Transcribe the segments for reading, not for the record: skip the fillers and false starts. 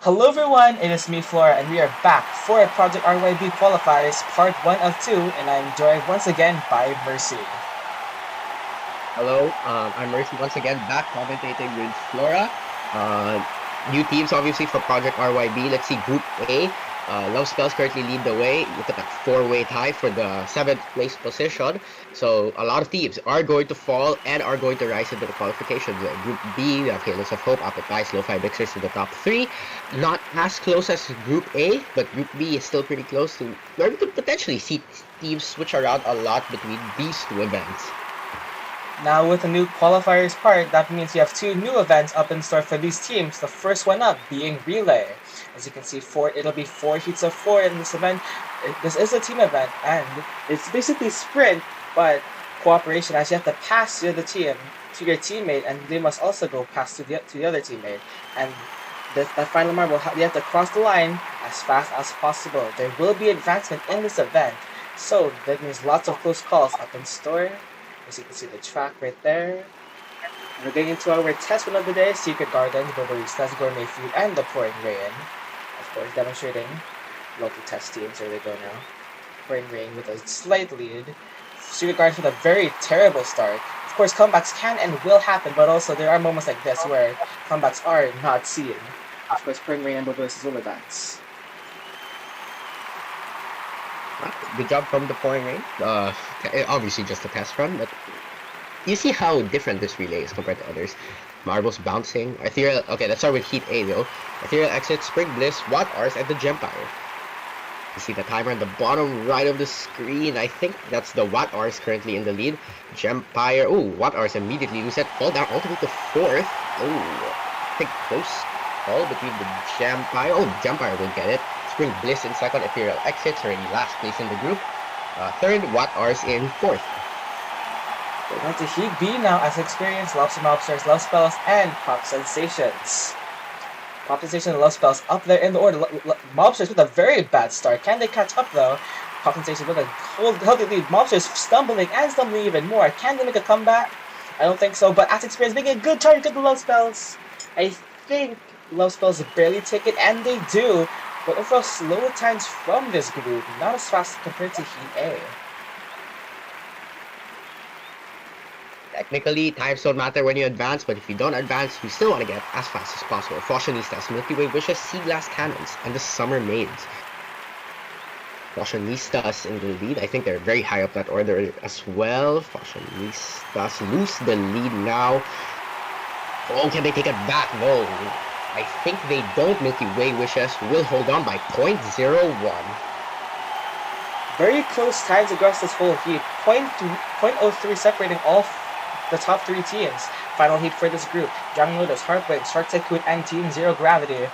Hello everyone, it is me Flora and we are back for Project RYB Qualifiers Part 1 of 2 and I'm joined once again by Mercy. Hello, I'm Mercy once again, back commentating with Flora. New teams obviously for Project RYB. Let's see Group A. Love Spells currently lead the way. Look at that four-way tie for the 7th place position. So a lot of teams are going to fall and are going to rise into the qualifications. Group B, we have Halos of Hope, Appetize, Lo-Fi Mixers to the top 3. Not as close as Group A, but Group B is still pretty close to where we could potentially see teams switch around a lot between these two events. Now with the new qualifiers part, that means you have 2 new events up in store for these teams. The first one up being Relay. As you can see, it'll be 4 heats of 4 in this event. This is a team event and it's basically sprint, but cooperation as you have to pass to the team, to your teammate, and they must also go past to the other teammate. And that final marble, you have to cross the line as fast as possible. There will be advancement in this event, so that means lots of close calls up in store. As you can see the track right there. We're getting into our test one of the day, Secret Gardens, Barbaristas, Gourmet Food, and the Pouring Rain. Of course, demonstrating local test teams. There they go now. Pouring Rain with a slight lead. Secret Gardens with a very terrible start. Of course, comebacks can and will happen, but also there are moments like this where comebacks are not seen. Of course, Pouring Rain and Barbaristas will advance. Good job from the Pouring Rain. Obviously just a test run, but you see how different this relay is compared to others. Marbles bouncing. Ethereal. Okay, let's start with Heat A though. Ethereal Exit, Spring Bliss, Watt Rs, and the Gempire. You see the timer on the bottom right of the screen. I think that's the Watt Rs currently in the lead. Gempire. Oh, Watt Rs immediately lose it. Fall down all the way to 4th. Oh, I think close call between the Gempire. Oh, Gempire will get it. Spring Bliss in 2nd, Ethereal Exits, already last place in the group. 3rd, Watt Rs in 4th. We're going to Heat B now as Experience, Lobster Mobsters, Love Spells, and Pop Sensations. Pop Sensations and Love Spells up there in the order. Mobsters with a very bad start. Can they catch up though? Pop Sensations with a healthy lead. Mobsters stumbling even more. Can they make a comeback? I don't think so, but as Experience making a good target to the Love Spells. I think Love Spells barely take it, and they do. But overall, slower times from this group, not as fast compared to Heat A. Technically, times don't matter when you advance, but if you don't advance, you still want to get as fast as possible. Fashionistas, Milky Way Wishes, Sea Glass Cannons, and the Summer Maids. Fashionistas in the lead. I think they're very high up that order as well. Fashionistas lose the lead now. Oh, can they take it back? No. I think they don't. Milky Way Wishes will hold on by 0.01. Very close times across this whole heat. 0.03 separating all the top 3 teams. Final heat for this group. Dragon Lotus, Heartbreak, Shark Tycoon, and Team Zero Gravity.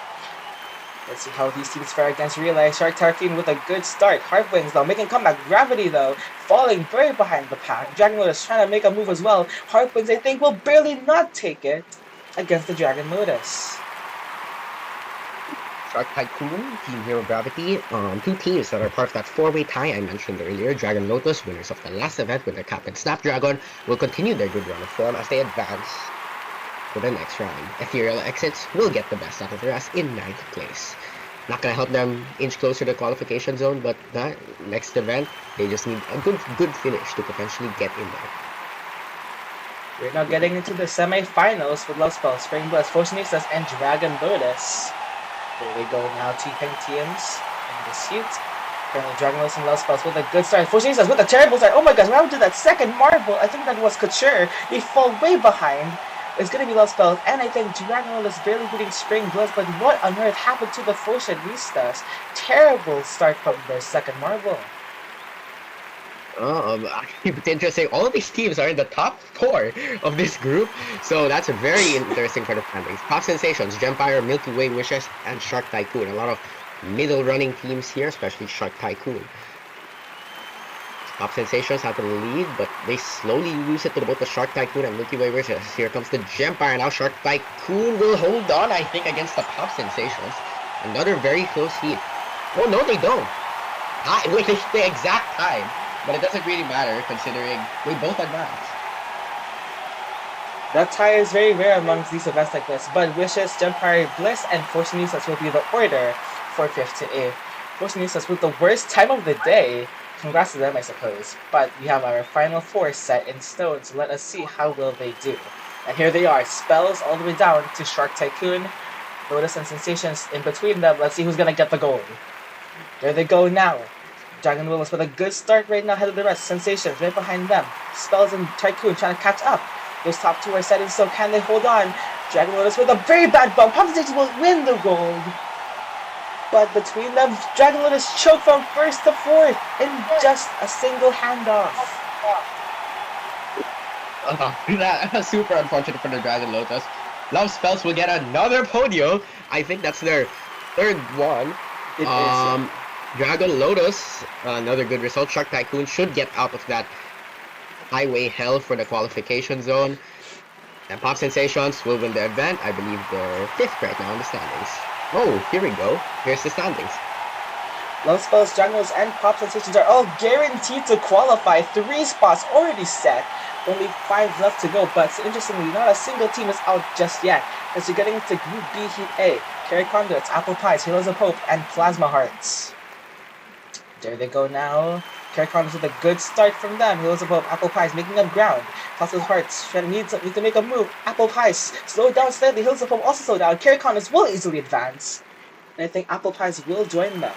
Let's see how these teams fare against Relay. Shark Tycoon with a good start. Heartwings though making comeback. Gravity though falling very behind the pack. Dragon Lotus trying to make a move as well. Heartwings I think will barely not take it against the Dragon Lotus. Shark Tycoon, Team Zero Gravity, 2 teams that are part of that 4-way tie I mentioned earlier. Dragon Lotus, winners of the last event with their captain Snapdragon, will continue their good run of form as they advance to the next round. Ethereal Exits will get the best out of their ass in 9th place. Not gonna help them inch closer to the qualification zone, but that next event, they just need a good finish to potentially get in there. We're now getting into the semi-finals with Love Spells, Spring Bliss, Fashionistas, and Dragon Lotus. There they go now, 2 pink teams in this heat. Currently Dragon Lotus and Love Spells with a good start. Fashionistas with a terrible start. Oh my gosh, what happened to that second marble? I think that was Couture. They fall way behind. It's gonna be Love Spells, and I think Dragon Lotus barely beating Spring Bliss, but what on earth happened to the Fashionistas? Terrible start from their second marble. It's interesting. All of these teams are in the top 4 of this group, so that's very interesting for the fan base. Pop Sensations, Gempire, Milky Way Wishes, and Shark Tycoon. A lot of middle running teams here, especially Shark Tycoon. Pop Sensations have the lead, but they slowly lose it to both the Shark Tycoon and Milky Way Wishes. Here comes the Gempire. Now Shark Tycoon will hold on, I think, against the Pop Sensations. Another very close heat. Oh no, they don't. Wait, the exact time. But it doesn't really matter considering we both advance. That tie is very rare amongst these events like this, but Wishes, Gempire, Bliss, and Fortunistas will be the order for 5th to 8th. Fortunistas with the worst time of the day. Congrats to them, I suppose. But we have our final 4 set in stone, so let us see how well they do. And here they are, Spells all the way down to Shark Tycoon, Lotus and Sensations in between them. Let's see who's gonna get the gold. There they go now. Dragon Willis with a good start right now ahead of the rest. Sensations right behind them. Spells and Tycoon trying to catch up. Those top 2 are set in, so can they hold on? Dragon Lotus with a very bad bump. Sensations will win the gold. But between them, Dragon Lotus choked from 1st to 4th in just a single handoff. That's super unfortunate for the Dragon Lotus. Love Spells will get another podium. I think that's their 3rd one. It is. Dragon Lotus, another good result. Shark Tycoon should get out of that highway hell for the qualification zone. And Pop Sensations will win the event. I believe they're 5th right now in the standings. Oh, here we go. Here's the standings. Love Spells, Dragon Lotus, and Pop Sensations are all guaranteed to qualify. 3 spots already set. Only 5 left to go, but interestingly, not a single team is out just yet, as you're getting into Group B Heat A. Carry Conduits, Apple Pies, Heroes of Hope, and Plasma Hearts. There they go now. Carry Conduits with a good start from them. Heroes of Hope, Apple Pies making up ground. Plasma Hearts need to make a move. Apple Pies slow down slightly. Heroes of Hope also slow down. Carry Conduits will easily advance. And I think Apple Pies will join them.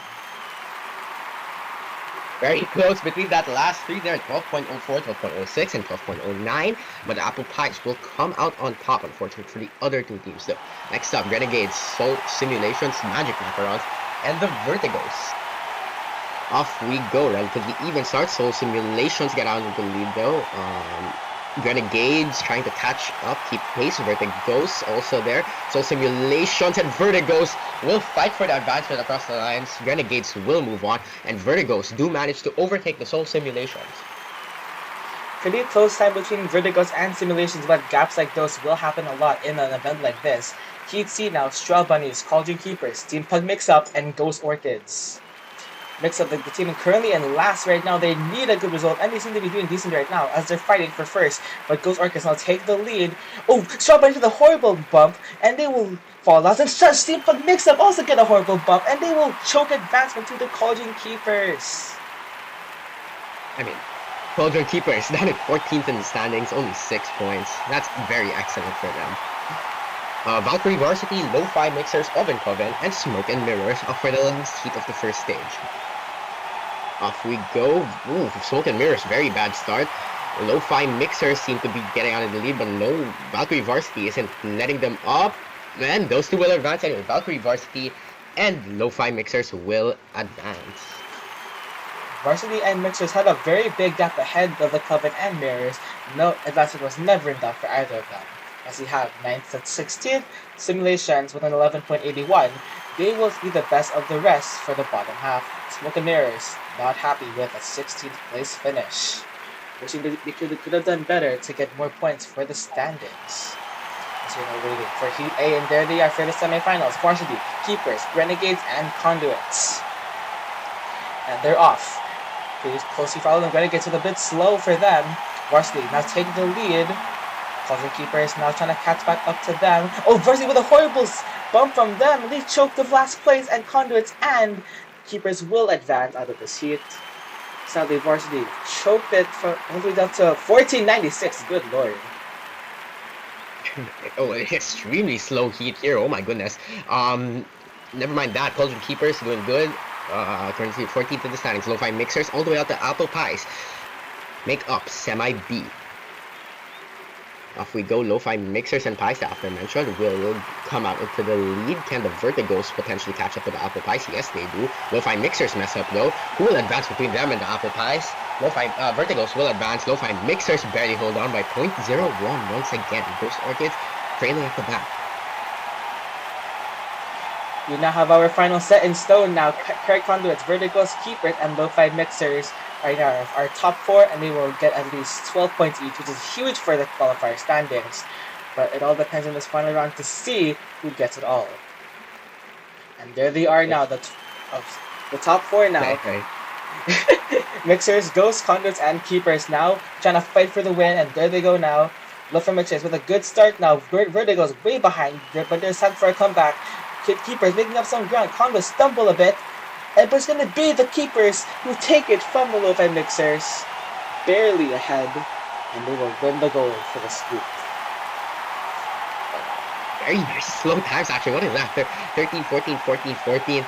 Very close between that last 3 there, 12.04, 12.06, and 12.09. But the Apple Pies will come out on top, unfortunately, for the other 2 teams, though. Next up, Renegades, Soul Simulations, Magic Macarons, and the Vertigos. Off we go, relatively even start. Soul Simulations get out of the lead, though. Renegades trying to catch up, keep pace. Vertigos also there. Soul Simulations and Vertigos will fight for the advancement across the lines. Renegades will move on, and Vertigos do manage to overtake the Soul Simulations. Pretty close time between Vertigos and Simulations, but gaps like those will happen a lot in an event like this. Heat C now, Straw Bunnies, Cauldron Keepers, Steam Pug Mix-Up, and Ghost Orchids. Mix-Up, the team currently in last right now. They need a good result, and they seem to be doing decent right now as they're fighting for first. But Ghost Orchids now take the lead. Oh, Straw Bunnies with a horrible bump, and they will fall out. And Steam Pug Mix-Up also get a horrible bump, and they will choke advancement to the Cauldron Keepers. I mean, Cauldron Keepers down at 14th in the standings, only 6 points. That's very excellent for them. Valkyrie Varsity, Lo-Fi Mixers, Oven Coven, and Smoke and Mirrors are for the last heat of the first stage. Off we go. Ooh, Smoke and Mirrors, very bad start. Lo-Fi Mixers seem to be getting out of the lead, but no, Valkyrie Varsity isn't letting them up. And those 2 will advance anyway. Valkyrie Varsity and Lo-Fi Mixers will advance. Varsity and Mixers had a very big gap ahead of the Coven and Mirrors. No advancement was never in doubt for either of them. As we have 9th and 16th, Simulations with an 11.81. They will be the best of the rest for the bottom half. Smoke and Mirrors not happy with a 16th place finish. Wishing they could have done better to get more points for the standings. As we're now waiting for Heat A, and there they are for the semifinals. Varsity, Keepers, Renegades, and Conduits. And they're off. They closely following Renegades with a bit slow for them. Varsity now taking the lead. Cauldron Keepers now trying to catch back up to them. Oh, Varsity with a horrible bump from them. They choked the last place, and Conduits and Keepers will advance out of this heat. Sadly, Varsity choked it for all the way down to 1496. Good lord. Oh, extremely slow heat here. Oh my goodness. Never mind that. Cauldron Keepers doing good. Currently 14th in the standings. Lo-Fi Mixers all the way out to Apple Pies. Make up semi-B. Off we go. Lo-Fi Mixers and Pies, the aforementioned, will come out into the lead. Can the Vertigos potentially catch up to the Apple Pies? Yes, they do. Lo-Fi Mixers mess up though. Who will advance between them and the Apple Pies? Vertigos will advance. Lo-Fi Mixers barely hold on by 0.01 once again. Ghost Orchids trailing at the back. We now have our final set in stone now. Carry Conduits, Vertigos, Keepers, and Lo-Fi Mixers are now our top 4, and they will get at least 12 points each, which is huge for the qualifier standings. But it all depends on this final round to see who gets it all. And there they are now, the top 4 now. Okay. Mixers, Ghosts, Conduits, and Keepers now trying to fight for the win, and there they go now. Luffy Mixers with a good start now. Vertigo's way behind, but they're set for a comeback. Keepers making up some ground. Congo stumble a bit. But it's going to be the Keepers who take it from the Luffy Mixers. Barely ahead. And they will win the gold for the scoop. Very, very slow times actually. What is that? 13, 14, 14, 14.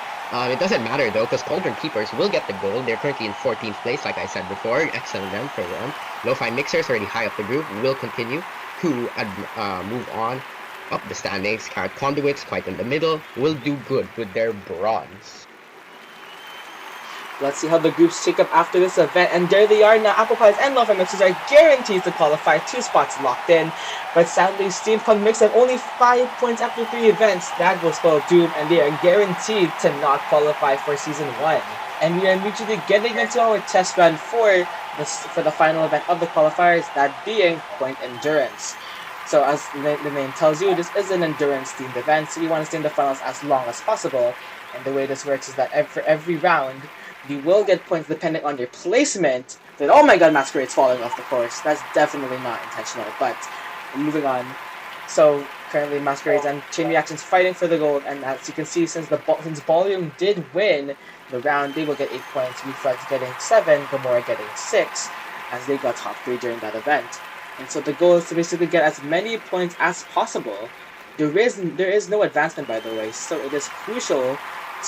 It doesn't matter though, because Cauldron Keepers will get the gold. They're currently in 14th place, like I said before. Excellent them for them. Lo-Fi Mixers already high up the group will continue to move on up the standings. Carrot Conduits quite in the middle will do good with their bronze. Let's see how the groups shake up after this event. And there they are now. Apple Pies and Love Mixers are guaranteed to qualify. 2 spots locked in. But sadly, Steampunk Mix have only 5 points after 3 events. That will spell doom, and they are guaranteed to not qualify for Season 1. And we are immediately getting into our test run for the final event of the qualifiers, that being Point Endurance. So as the name tells you, this is an endurance-themed event, so you want to stay in the finals as long as possible. And the way this works is that for every round, you will get points depending on your placement. Then, oh my god, Masquerade's falling off the course. That's definitely not intentional, but moving on. So currently Masquerades and Chain Reactions fighting for the gold, and as you can see, since Podium did win the round, they will get 8 points. Reflex getting 7, Gamora getting 6, as they got top 3 during that event. And so the goal is to basically get as many points as possible. There is no advancement, by the way, so it is crucial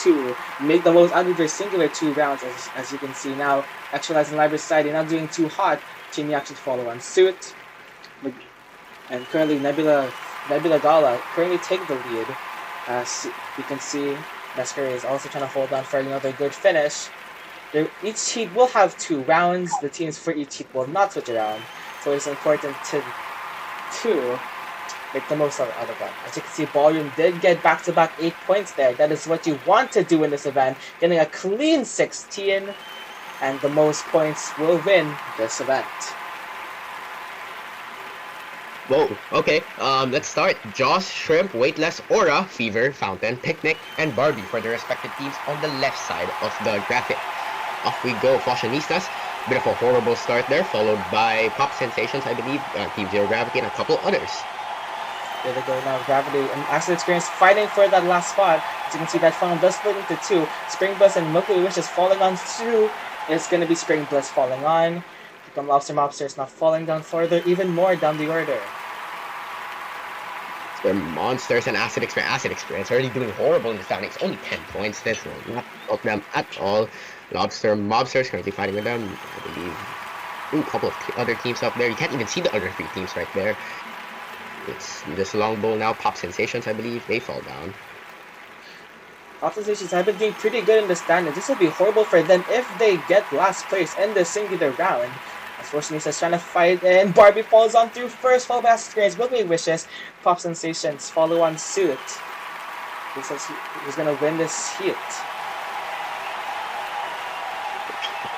to make the most out of your singular 2 rounds, as you can see now. Actualizing Library Society not doing too hot. Chain Reactions follow on suit. And currently Nebula Gala currently take the lead. As you can see, Masquerade is also trying to hold on for another good finish. Each heat will have 2 rounds. The teams for each heat will not switch around. So it's important to make the most of one. As you can see, Volume did get back-to-back 8 points there. That is what you want to do in this event. Getting a clean 16, and the most points will win this event. Whoa, okay, let's start. Joss, Shrimp, Weightless, Aura, Fever, Fountain, Picnic, and Barbie for their respective teams on the left side of the graphic. Off we go, Fashionistas. Bit of a horrible start there, followed by Pop Sensations, I believe, Team Zero Gravity, and a couple others. There they go now, Gravity and Acid Experience fighting for that last spot. As you can see, that funnel does split into 2. Spring Bliss and Milky Wish is falling on through. It's going to be Spring Bliss falling on. Become Lobster Mobster is not falling down further, even more down the order. They're Monsters and Acid Experience. Acid Experience already doing horrible in the standings. Only 10 points. This will not help them at all. Lobster Mobsters currently fighting with them. I believe. Ooh, a couple of other teams up there. You can't even see the other 3 teams right there. It's this Longbow now. Pop Sensations, I believe. They fall down. Pop Sensations have been doing pretty good in the standings. This will be horrible for them if they get last place in the singular round. As Fashionistas is trying to fight, and Barbie falls on through first, followed by Acid Experience. Milky Wishes. Pop Sensations follow on suit. Who's going to win this heat?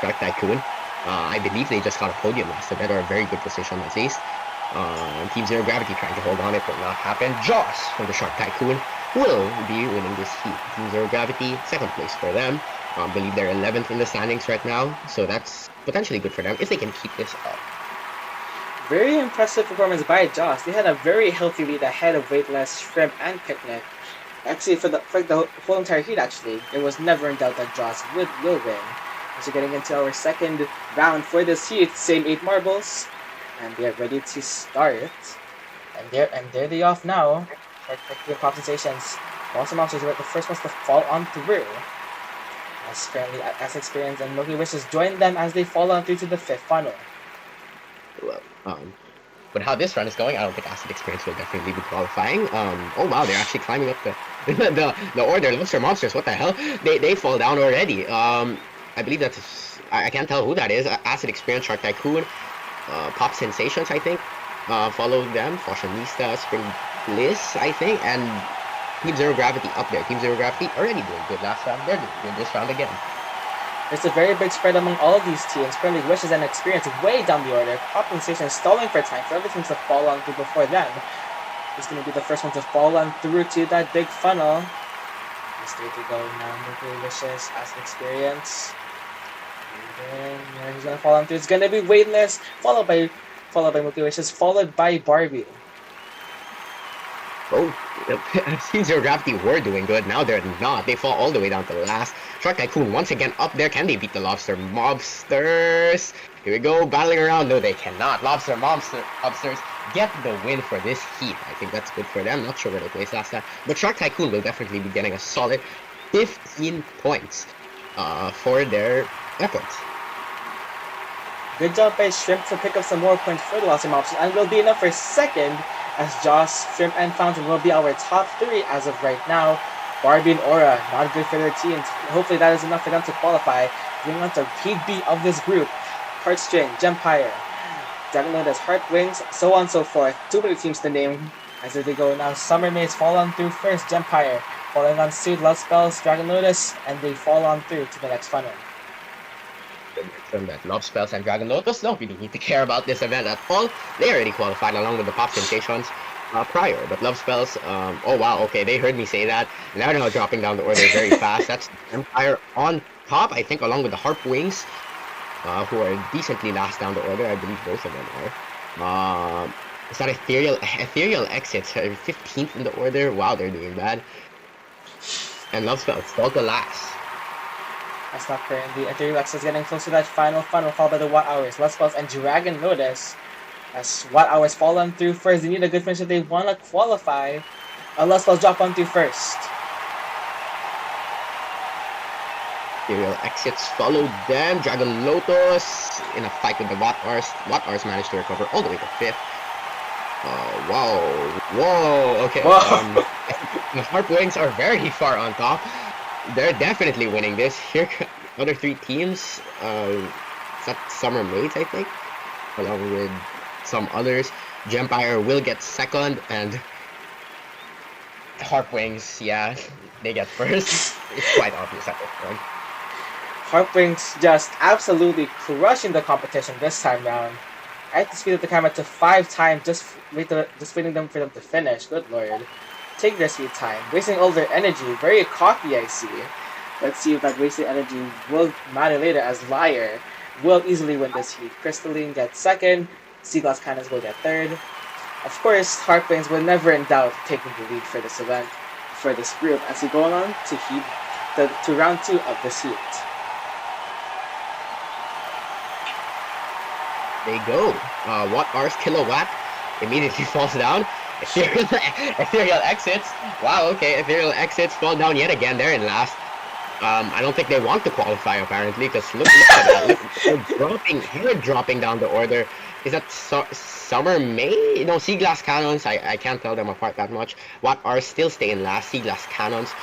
Dark Tycoon. I believe they just got a podium last event, or a very good position at least. Team Zero Gravity trying to hold on, it will not happen. Joss from the Shark Tycoon will be winning this heat. Team Zero Gravity, 2nd place for them. I believe they're 11th in the standings right now, so that's potentially good for them if they can keep this up. Very impressive performance by Joss. They had a very healthy lead ahead of Weightless, Shrimp, and Picnic. Actually, for the whole entire heat, actually, it was never in doubt that Joss will win. So getting into our 2nd round for this heat, same 8 marbles, and they are ready to start. And there they off now. Pop Sensations. Monster Monsters were the first ones to fall on through. As currently Acid Experience and Milky Wishes join them as they fall on through to the 5th funnel. Well, but how this run is going, I don't think Acid Experience will definitely be qualifying. Oh wow, they're actually climbing up the order. Lobster Monsters, what the hell? They fall down already. I believe that's, I can't tell who that is. Acid Experience, Shark Tycoon, Pop Sensations, I think, follow them. Fashionista, Spring Bliss, I think, and Team Zero Gravity up there. Team Zero Gravity already doing good last round. They're doing good this round again. There's a very big spread among all of these teams. Currently, Wishes and Experience way down the order. Pop Sensation stalling for time for everything to fall on through before them. He's going to be the first one to fall on through to that big funnel. He's ready to go now. Milky Wishes, Acid Experience. And then he's going to fall on through. It's going to be Weightless, followed by followed by Milky Wishes, followed by Barbie. Oh, Seems Zero Gravity were doing good. Now they're not. They fall all the way down to last. Shark Tycoon once again up there. Can they beat the Lobster Mobsters? Here we go, battling around. No, they cannot. Mobsters get the win for this heat. I think that's good for them. Not sure where they placed last time. But Shark Tycoon will definitely be getting a solid 15 points for their efforts. Good job by Shrimp to pick up some more points for the Lobster Mobsters, and will be enough for second, as Joss, Shrimp, and Fountain will be our top 3 as of right now. Barbie and Aura, not good for their teams. Hopefully that is enough for them to qualify. Moving on to Heat B of this group. Heartstring, Gempire, Dragonlotus, Heartwings, so on and so forth. Too many teams to name as they go now. Summer Maze fall on through first, Gempire. Following on suit, Love Spells, Dragonlotus, and they fall on through to the next funnel. From that, Love Spells and Dragon Lotus don't really need to care about this event at all. They already qualified along with the Pop Sensations prior. But Love Spells, oh wow, okay, they heard me say that. Now they're dropping down the order very fast. That's Empire on top, I think, along with the Harp Wings, who are decently last down the order. I believe both of them are. Is that Ethereal Exits, 15th in the order. Wow, they're doing bad. And Love Spells fall to last. That's not currently. Ethereal Exits getting close to that final funnel, followed by the Watt Hours, Love Spells, and Dragon Lotus. As Watt Hours fall on through first, they need a good finish if they want to qualify. Love Spells drop on through first. Ethereal Exits follow them. Dragon Lotus in a fight with the Watt Hours. Watt Hours managed to recover all the way to 5th. Whoa, okay. Whoa. The Harp Wings are very far on top. They're definitely winning this. Here, other 3 teams. That's Summer Maids, I think, along with some others. Gempire will get second, and Harp Wings, yeah, they get first. It's quite obvious at this point. Harp Wings just absolutely crushing the competition this time round. I had to speed up the camera to 5 times just waiting for them to finish. Good lord. Take their sweet time, wasting all their energy. Very cocky, I see. Let's see if that wasted energy will matter later, as Liar will easily win this heat. Crystalline gets second, Seaglass Cannons will get third. Of course, Harpwings were never in doubt taking the lead for this event, for this group, as we go on to round 2 of this heat. They go. Watt Hours Kilowatt immediately falls down. Ethereal Exits. Wow, okay, Ethereal Exits fall down yet again. They're in last. I don't think they want to qualify, apparently, because look at that. They're dropping down the order. Is that Summer May? No, Sea Glass Cannons. I can't tell them apart that much. Watt Hours still stay in last. Sea Glass Cannons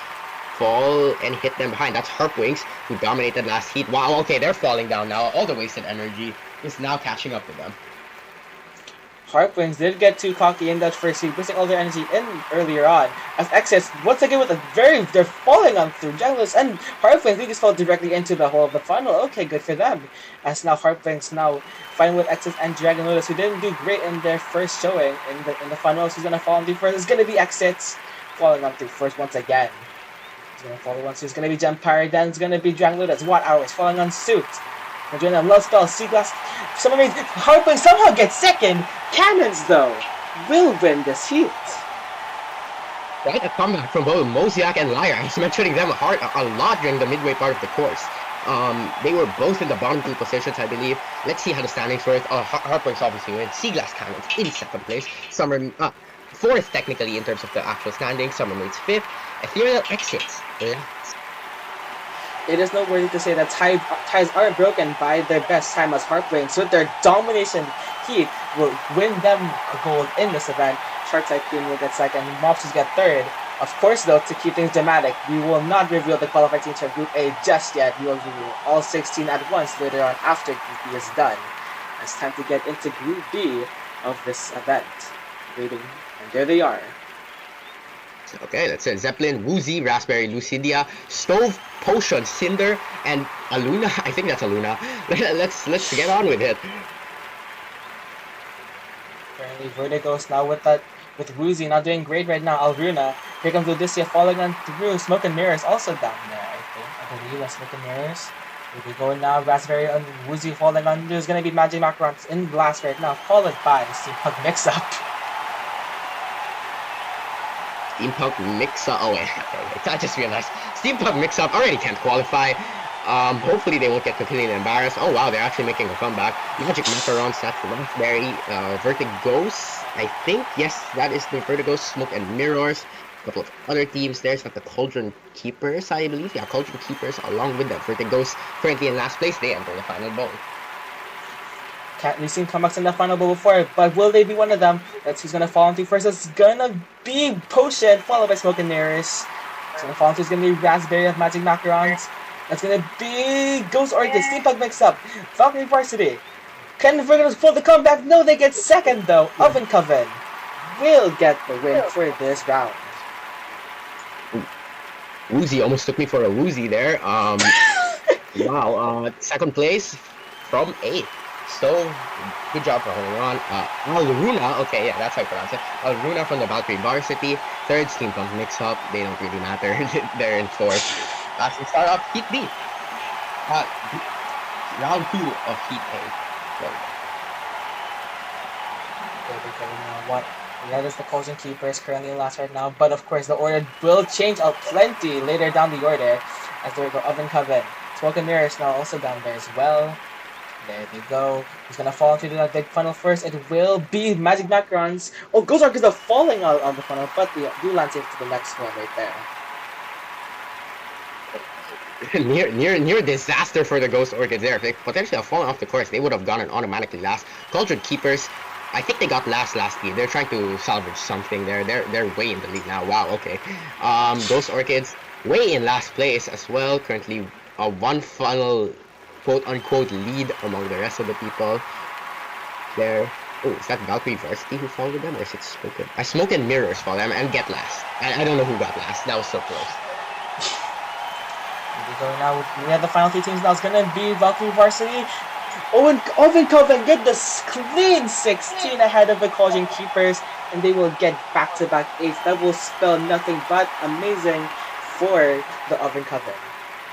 fall and hit them behind. That's Harpwings, who dominated last heat. Wow, okay, they're falling down now. All the wasted energy is now catching up with them. Harpwings did get too cocky in that first heat, boosting all their energy in earlier on. As Exits, once again with they're falling on through Junglers, and Harpwings, they just fall directly into the hole of the funnel. Okay, good for them. As now Harpwings now fighting with Exits and Dragon Lotus, who didn't do great in their first showing in the funnels. Who's gonna fall on through first? It's gonna be Exits falling on through first once again. He's gonna fall once. It's gonna be Gempire, then it's gonna be Dragon Lotus. Watt Hours falling on Suit. Madrina, Love Spell, Seaglass. Somebody, Harpwing somehow gets second. Cannons, though, will win this heat. Quite a comeback from both Mosiak and Liar. I was mentioning them a lot during the midway part of the course. They were both in the bottom 2 positions, I believe. Let's see how the standings work. Harpwings obviously wins. Seaglass Cannons in 2nd place. Summer 4th technically in terms of the actual standings. Summer Mates 5th. Ethereal Exits last. It is noteworthy to say that ties aren't broken by their best time as Harpwings. With their domination heat will win them gold in this event. Shark Tycoon will get second, Mobsters get third. Of course, though, to keep things dramatic, we will not reveal the qualified teams for Group A just yet. We will reveal all 16 at once later on after Group B is done. It's time to get into Group B of this event. Waiting, and there they are. Okay, that's it. Zeppelin, Woozy, Raspberry, Lucidia, Stove, Potion, Cinder, and Aluna. I think that's Aluna. Let's get on with it. Currently, Vertigo's now with Woozy not doing great right now. Alruna. Here comes Ludicia falling on through. Smoke and Mirrors also down there, I think. I believe that's Smoke and Mirrors. Here we go now. Raspberry and Woozy falling on. There's gonna be Magic Macarons in blast right now, followed by Steampunk Mix-Up. Steampunk Mix-Up. Oh wait, okay, I just realized Steampunk Mix-Up already can't qualify. Hopefully they won't get completely embarrassed. Oh wow, they're actually making a comeback. Magic Macarons, that's Raspberry, Vertigos, I think. Yes, that is the Vertigos, Smoke and Mirrors. A couple of other teams there's got the Cauldron Keepers, I believe. Yeah, Cauldron Keepers along with the Vertigos. Currently in last place, they enter the final bowl. We've seen comebacks in the final bowl before, but will they be one of them? That's who's gonna fall into first. It's gonna be Potion, followed by Smoke and Mirrors. It's gonna fall into is gonna be Raspberry of Magic Macarons. That's gonna be Ghost Orchid, Steampunk Mix-Up, Valkyrie Varsity. Can the Vertigos pull the comeback? No, they get second though. Oven Coven will get the win for this round. Woozy almost took me for a woozy there. Wow, second place from 8th. So, good job for holding on. Alruna, okay, yeah, that's how you pronounce it. Alruna from the Valkyrie Varsity. Third, Steampunk Mix-Up. They don't really matter. They're in 4th. As we start off Heat B. Round 2 of Heat A. There we go now. What? That is the Cauldron Keepers currently in last right now. But of course, the order will change out plenty later down the order. As there we go, Oven Coven. Smoke and Mirrors now also down there as well. There we go. He's gonna fall into the big funnel first. It will be Magic Macarons. Oh, Ghost Orchids are falling out on the funnel, but they do land safe to the next one right there. near disaster for the Ghost Orchids there. If they potentially have fallen off the course, they would have gotten automatically last. Cauldron Keepers, I think they got last year. They're trying to salvage something there. They're way in the lead now. Wow, okay. Ghost Orchids way in last place as well. Currently one funnel quote-unquote lead among the rest of the people there. Oh, is that Valkyrie Varsity who followed them, or is it Smoke? Smoke and Mirrors follow them and get last. I don't know who got last. That was so close. Here we go now. We have the final 3 teams now. It's gonna be Valkyrie Varsity. Oven Coven get the clean 16 ahead of the Cauldron Keepers, and they will get back-to-back 8s. That will spell nothing but amazing for the Oven Coven.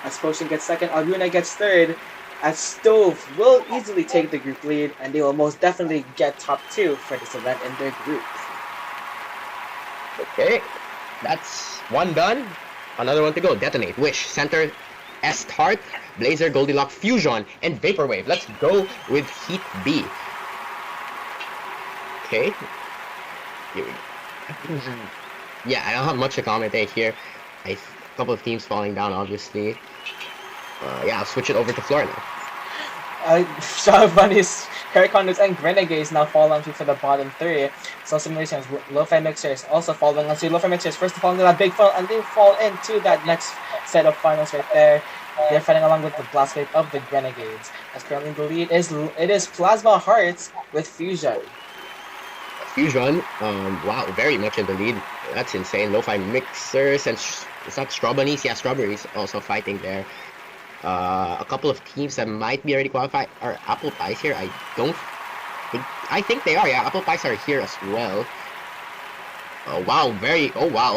As Potion gets second, Alruna gets third, as Stove will easily take the group lead, and they will most definitely get top 2 for this event in their group. Okay, that's one done. Another one to go. Detonate, Wish, Center, S-Tart, Blazer, Goldilocks, Fusion, and Vaporwave. Let's go with Heat B. Okay. Here we go. Yeah, I don't have much to commentate here. A couple of teams falling down, obviously. Yeah, I'll switch it over to Florida. Shadow Bunnies, Hurricanes, and Renegades now fall onto for the bottom 3. So Simulations, Lo-Fi Mixers also falling onto. Lo-Fi Mixers first to fall into that big funnel, and they fall into that next set of finals right there. They're fighting along with the Blast Wave of the Renegades. As currently the lead is Plasma Hearts with Fusion. Fusion, wow, very much in the lead. That's insane. Lo-Fi Mixers and is that Strawberries? Yeah, Strawberries also fighting there. A couple of teams that might be already qualified are Apple Pies here. I think they are. Yeah, Apple Pies are here as well. Oh wow,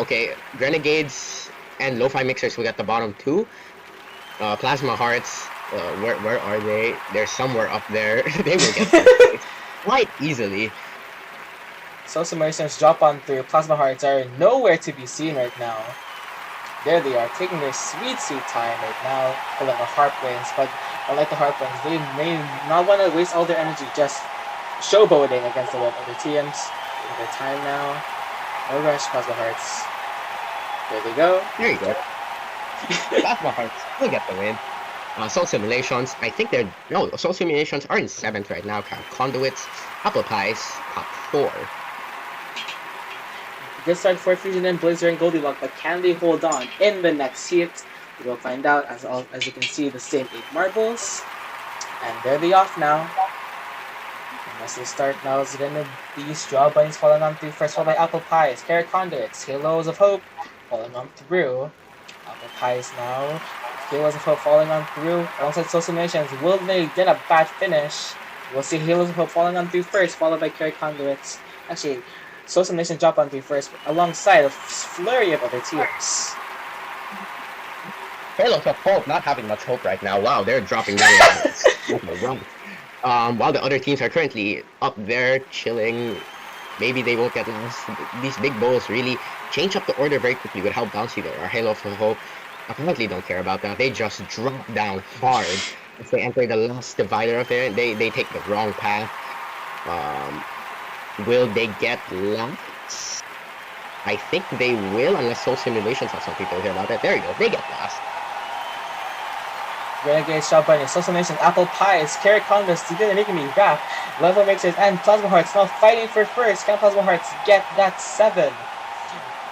okay. Renegades and Lo-Fi Mixers will get the bottom 2. Plasma Hearts, where are they? They're somewhere up there. They will get quite easily. So Simulations drop on through. Plasma Hearts are nowhere to be seen right now. There they are, taking their sweet time right now, pulling the Harplanes, but unlike the Harplanes, they may not want to waste all their energy just showboating against the other teams. Taking their time now. No rush, Plasma Hearts. There they go. There you go. Plasma Hearts will get the win. Soul Simulations, I think Soul Simulations are in 7th right now. Conduits, Apple Pies, top 4. Good start for Fusion and Blazer and Goldilocks, but can they hold on in the next heat? We will find out. As you can see, the same 8 marbles. And there they off now. And as they start now, it's gonna be Straw Bunnies falling on through first, followed by Apple Pies, Carrot Conduits, Halos of Hope falling on through. Apple Pies now. Halos of Hope falling on through. Alongside Social Nations, will they get a bad finish? We'll see Halos of Hope falling on through first, followed by Carrot Conduits. Actually, Social Nation drop on through first, alongside a flurry of other teams. Halo to hope, not having much hope right now. Wow, they're dropping down like wrong. While the other teams are currently up there chilling. Maybe they won't get lost. These big bowls really change up the order very quickly with how bouncy they are. Halo for Hope apparently don't care about that. They just drop down hard as they enter the last divider of there. They take the wrong path. Will they get last? I think they will, unless Soul Simulations has something to hear about it. There you go. They get last. Renegade, Shot Bunny, Social Nation, Apple Pies, Carrot Condos, together making me rap. Level Mixers and Plasma Hearts now fighting for first. Can Plasma Hearts get that 7?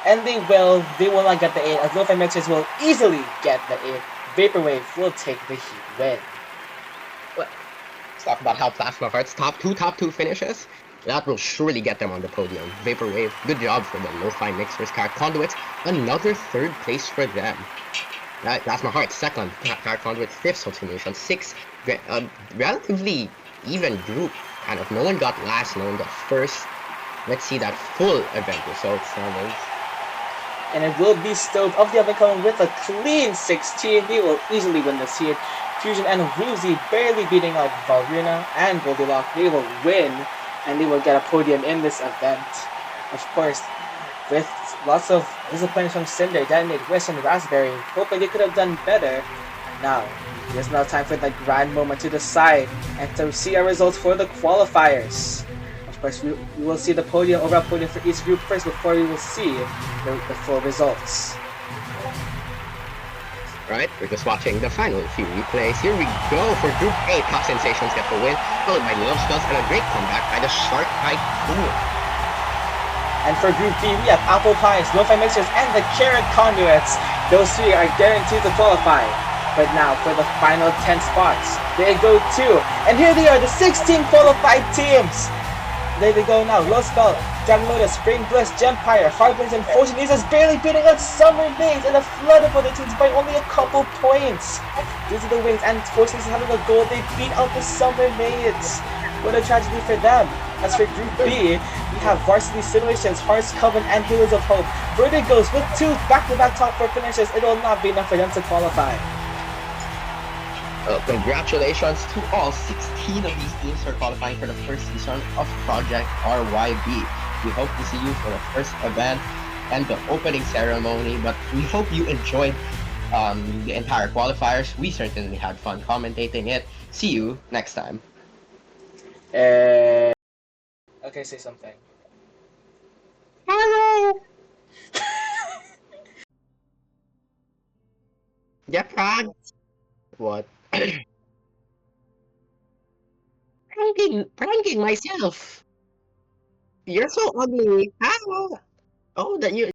And they will not get the 8, as Lo-Fi Mixers will easily get the 8. Vaporwave will take the Heat win. Let's talk about how Plasma Hearts top two finishes. That will surely get them on the podium. Vaporwave, good job for the Lo-Fi Mixers. Carrot Conduits, another 3rd place for them. Plasma Hearts, 2nd. Carrot Conduits, 5th. Soul Simulation, 6th. Relatively even group. Kind of. No one got last, no one got first. Let's see that full event results. And it will be Stove of the Oven coming with a clean 16. They will easily win this heat. Fusion and Woozy barely beating out Valruna and Goldilocks. They will win, and they will get a podium in this event. Of course, with lots of disappointments from Cinder, Dynamite, Wish, and Raspberry, hoping they could have done better. Now, it is now time for the grand moment to decide and to see our results for the qualifiers. Of course, we will see the overall podium for each group first before we will see the full results. Right, we're just watching the final few replays. Here we go for Group A. Top Sensations get the win, followed by Love Spells and a great comeback by the Shark Tycoon. And for Group B, we have Apple Pies, Lo-Fi Mixers, and the Carrot Conduits. Those 3 are guaranteed to qualify. But now, for the final 10 spots, they go to, and here they are, the 16 qualified teams. There they go now. Low Spell, Dragon Lotus, Spring Bliss, Gempire, Hardwings, and Fortune is barely beating out Summer Maze, and a flood of other teams by only a couple points. These are the Wings, and Fortune is having a goal. They beat out the Summer Maze. What a tragedy for them. As for Group B, we have Varsity Simulations, Hearts Coven, and Heroes of Hope. Vertigo's with 2 back-to-back top 4 finishes. It will not be enough for them to qualify. Congratulations to all 16 of these teams for qualifying for the first season of Project RYB. We hope to see you for the first event and the opening ceremony, but we hope you enjoyed the entire qualifiers. We certainly had fun commentating it. See you next time. Okay, say something. Hello! Yeah, Prague. What? Pranking myself. You're so ugly. How? Oh, that you